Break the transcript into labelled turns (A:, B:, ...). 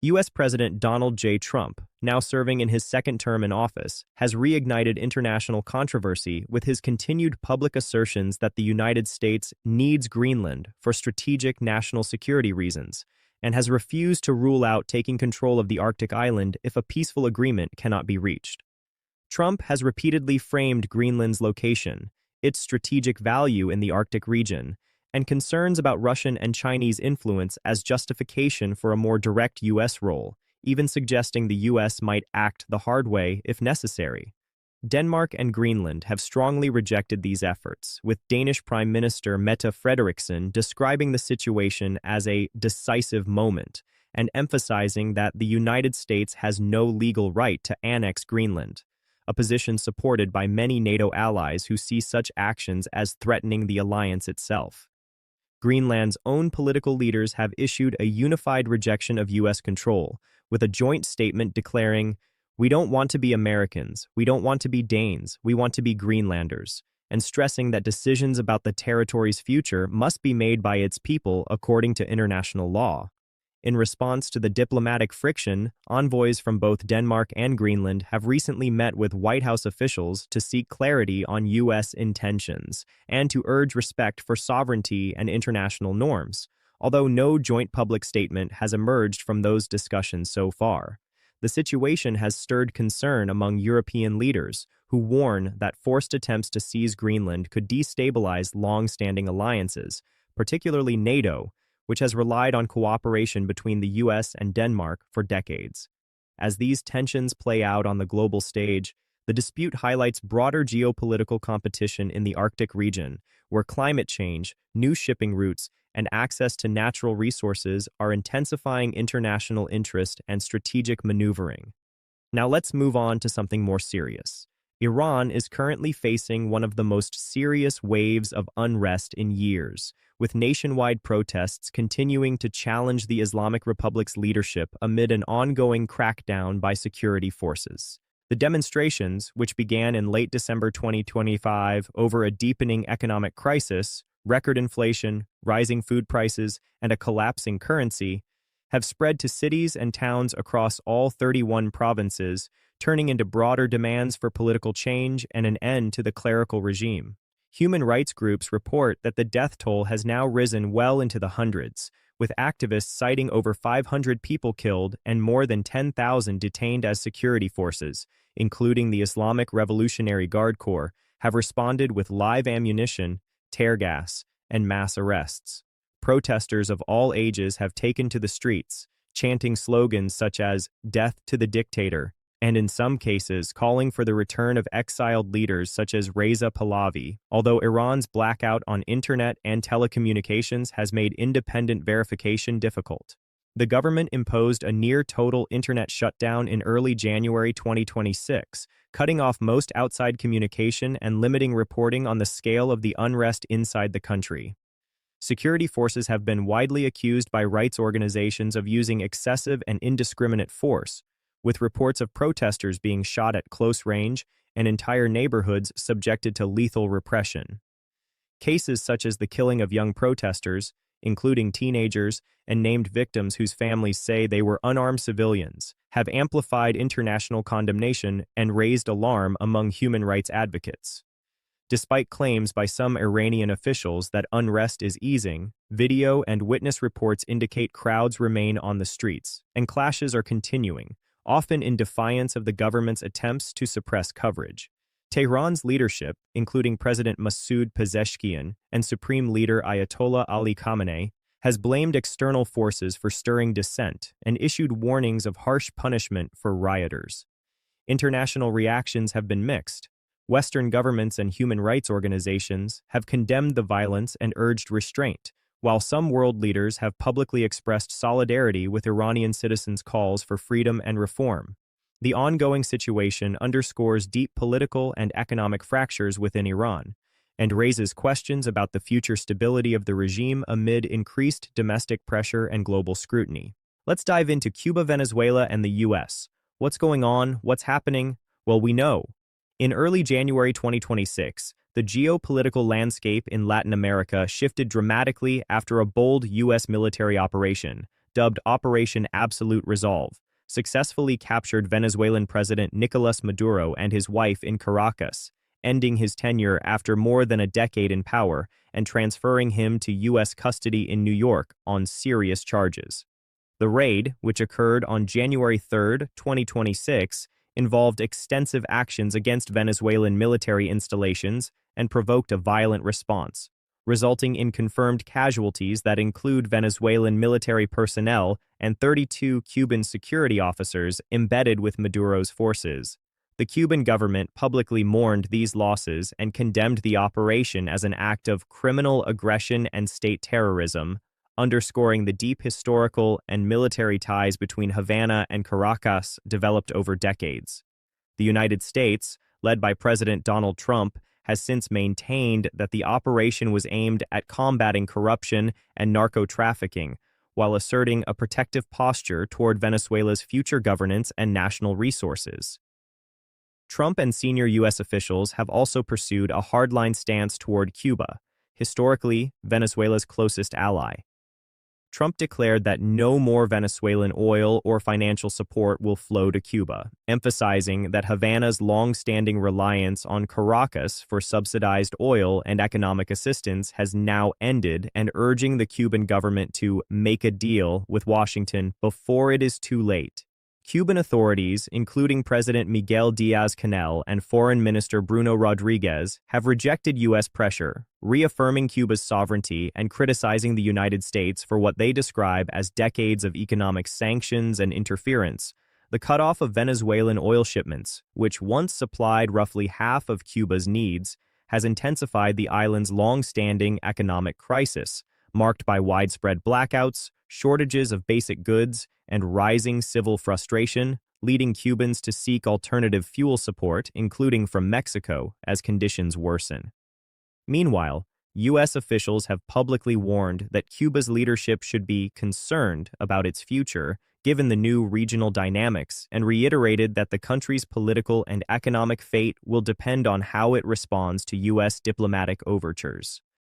A: U.S. President Donald J. Trump, now serving in his second term in office, has reignited international controversy with his continued public assertions that the United States needs Greenland for strategic national security reasons, and has refused to rule out taking control of the Arctic island if a peaceful agreement cannot be reached. Trump has repeatedly framed Greenland's location, its strategic value in the Arctic region, and concerns about Russian and Chinese influence as justification for a more direct U.S. role, even suggesting the U.S. might act the hard way if necessary. Denmark and Greenland have strongly rejected these efforts, with Danish Prime Minister Mette Frederiksen describing the situation as a decisive moment and emphasizing that the United States has no legal right to annex Greenland, a position supported by many NATO allies who see such actions as threatening the alliance itself. Greenland's own political leaders have issued a unified rejection of U.S. control, with a joint statement declaring, "We don't want to be Americans, we don't want to be Danes, we want to be Greenlanders," and stressing that decisions about the territory's future must be made by its people according to international law. In response to the diplomatic friction, envoys from both Denmark and Greenland have recently met with White House officials to seek clarity on U.S. intentions and to urge respect for sovereignty and international norms, although no joint public statement has emerged from those discussions so far. The situation has stirred concern among European leaders, who warn that forced attempts to seize Greenland could destabilize long-standing alliances, particularly NATO, which has relied on cooperation between the U.S. and Denmark for decades. As these tensions play out on the global stage, the dispute highlights broader geopolitical competition in the Arctic region, where climate change, new shipping routes, and access to natural resources are intensifying international interest and strategic maneuvering. Now let's move on to something more serious. Iran is currently facing one of the most serious waves of unrest in years, with nationwide protests continuing to challenge the Islamic Republic's leadership amid an ongoing crackdown by security forces. The demonstrations, which began in late December 2025 over a deepening economic crisis, record inflation, rising food prices, and a collapsing currency, have spread to cities and towns across all 31 provinces, turning into broader demands for political change and an end to the clerical regime. Human rights groups report that the death toll has now risen well into the hundreds, with activists citing over 500 people killed and more than 10,000 detained as security forces, including the Islamic Revolutionary Guard Corps, have responded with live ammunition, tear gas, and mass arrests. Protesters of all ages have taken to the streets, chanting slogans such as "Death to the Dictator," and in some cases calling for the return of exiled leaders such as Reza Pahlavi, although Iran's blackout on internet and telecommunications has made independent verification difficult. The government imposed a near-total internet shutdown in early January 2026, cutting off most outside communication and limiting reporting on the scale of the unrest inside the country. Security forces have been widely accused by rights organizations of using excessive and indiscriminate force, with reports of protesters being shot at close range and entire neighborhoods subjected to lethal repression. Cases such as the killing of young protesters, including teenagers and named victims whose families say they were unarmed civilians, have amplified international condemnation and raised alarm among human rights advocates. Despite claims by some Iranian officials that unrest is easing, video and witness reports indicate crowds remain on the streets, and clashes are continuing, often in defiance of the government's attempts to suppress coverage. Tehran's leadership, including President Masoud Pezeshkian and Supreme Leader Ayatollah Ali Khamenei, has blamed external forces for stirring dissent and issued warnings of harsh punishment for rioters. International reactions have been mixed. Western governments and human rights organizations have condemned the violence and urged restraint, while some world leaders have publicly expressed solidarity with Iranian citizens' calls for freedom and reform. The ongoing situation underscores deep political and economic fractures within Iran and raises questions about the future stability of the regime amid increased domestic pressure and global scrutiny. Let's dive into Cuba, Venezuela, and the U.S. What's going on? What's happening? Well, we know. In early January 2026, the geopolitical landscape in Latin America shifted dramatically after a bold U.S. military operation, dubbed Operation Absolute Resolve, successfully captured Venezuelan President Nicolás Maduro and his wife in Caracas, ending his tenure after more than a decade in power and transferring him to U.S. custody in New York on serious charges. The raid, which occurred on January 3, 2026, involved extensive actions against Venezuelan military installations and provoked a violent response, resulting in confirmed casualties that include Venezuelan military personnel and 32 Cuban security officers embedded with Maduro's forces. The Cuban government publicly mourned these losses and condemned the operation as an act of criminal aggression and state terrorism, underscoring the deep historical and military ties between Havana and Caracas developed over decades. The United States, led by President Donald Trump, has since maintained that the operation was aimed at combating corruption and narco-trafficking, while asserting a protective posture toward Venezuela's future governance and national resources. Trump and senior U.S. officials have also pursued a hardline stance toward Cuba, historically Venezuela's closest ally. Trump declared that no more Venezuelan oil or financial support will flow to Cuba, emphasizing that Havana's long-standing reliance on Caracas for subsidized oil and economic assistance has now ended, and urging the Cuban government to make a deal with Washington before it is too late. Cuban authorities, including President Miguel Díaz-Canel and Foreign Minister Bruno Rodriguez, have rejected U.S. pressure, reaffirming Cuba's sovereignty and criticizing the United States for what they describe as decades of economic sanctions and interference. The cutoff of Venezuelan oil shipments, which once supplied roughly half of Cuba's needs, has intensified the island's long-standing economic crisis, marked by widespread blackouts, shortages of basic goods, and rising civil frustration, leading Cubans to seek alternative fuel support, including from Mexico, as conditions worsen. Meanwhile, U.S. officials have publicly warned that Cuba's leadership should be concerned about its future, given the new regional dynamics, and reiterated that the country's political and economic fate will depend on how it responds to U.S. diplomatic overtures.